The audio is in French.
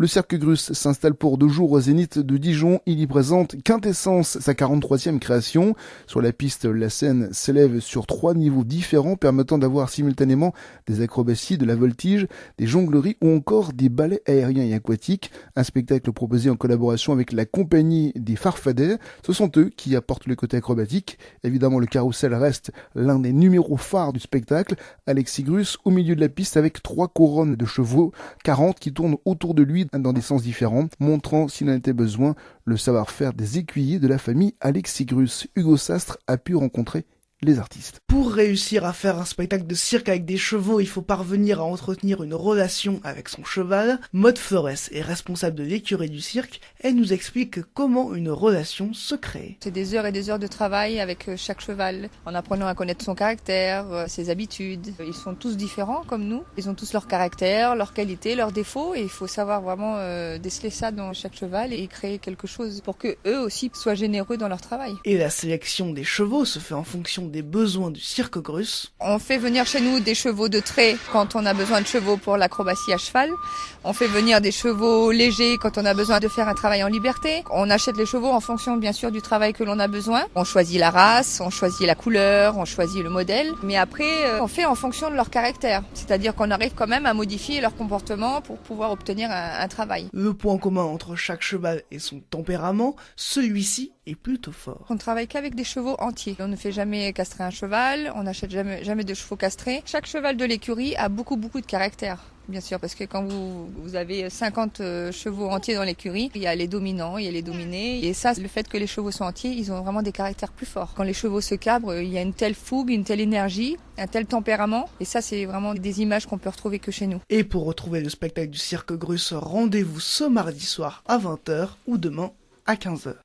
Le Cirque Grus s'installe pour 2 jours au Zénith de Dijon. Il y présente Quintessence, sa 43e création. Sur la piste, la scène s'élève sur 3 niveaux différents permettant d'avoir simultanément des acrobaties, de la voltige, des jongleries ou encore des ballets aériens et aquatiques. Un spectacle proposé en collaboration avec la compagnie des Farfadets. Ce sont eux qui apportent le côté acrobatique. Évidemment, le carrousel reste l'un des numéros phares du spectacle. Alexis Grus au milieu de la piste avec 3 couronnes de chevaux, 40 qui tournent autour de lui dans des sens différents, montrant, s'il en était besoin, le savoir-faire des écuyers de la famille Alexis Grus. Hugo Sastre a pu rencontrer les artistes. Pour réussir à faire un spectacle de cirque avec des chevaux, il faut parvenir à entretenir une relation avec son cheval. Maude Flores est responsable de l'écurie du cirque. Elle nous explique comment une relation se crée. C'est des heures et des heures de travail avec chaque cheval, en apprenant à connaître son caractère, ses habitudes. Ils sont tous différents comme nous. Ils ont tous leur caractère, leurs qualités, leurs défauts. Et il faut savoir vraiment déceler ça dans chaque cheval et créer quelque chose pour que eux aussi soient généreux dans leur travail. Et la sélection des chevaux se fait en fonction des besoins du Cirque Grus. On fait venir chez nous des chevaux de trait quand on a besoin de chevaux pour l'acrobatie à cheval. On fait venir des chevaux légers quand on a besoin de faire un travail en liberté. On achète les chevaux en fonction bien sûr du travail que l'on a besoin. On choisit la race, on choisit la couleur, on choisit le modèle. Mais après, on fait en fonction de leur caractère. C'est-à-dire qu'on arrive quand même à modifier leur comportement pour pouvoir obtenir un travail. Le point commun entre chaque cheval et son tempérament, celui-ci est plutôt fort. On ne travaille qu'avec des chevaux entiers. On ne fait jamais castrer un cheval, on n'achète jamais de chevaux castrés. Chaque cheval de l'écurie a beaucoup de caractère. Bien sûr, parce que quand vous avez 50 chevaux entiers dans l'écurie, il y a les dominants, il y a les dominés. Et ça, le fait que les chevaux sont entiers, ils ont vraiment des caractères plus forts. Quand les chevaux se cabrent, il y a une telle fougue, une telle énergie, un tel tempérament. Et ça, c'est vraiment des images qu'on peut retrouver que chez nous. Et pour retrouver le spectacle du Cirque Grus, rendez-vous ce mardi soir à 20h ou demain à 15h.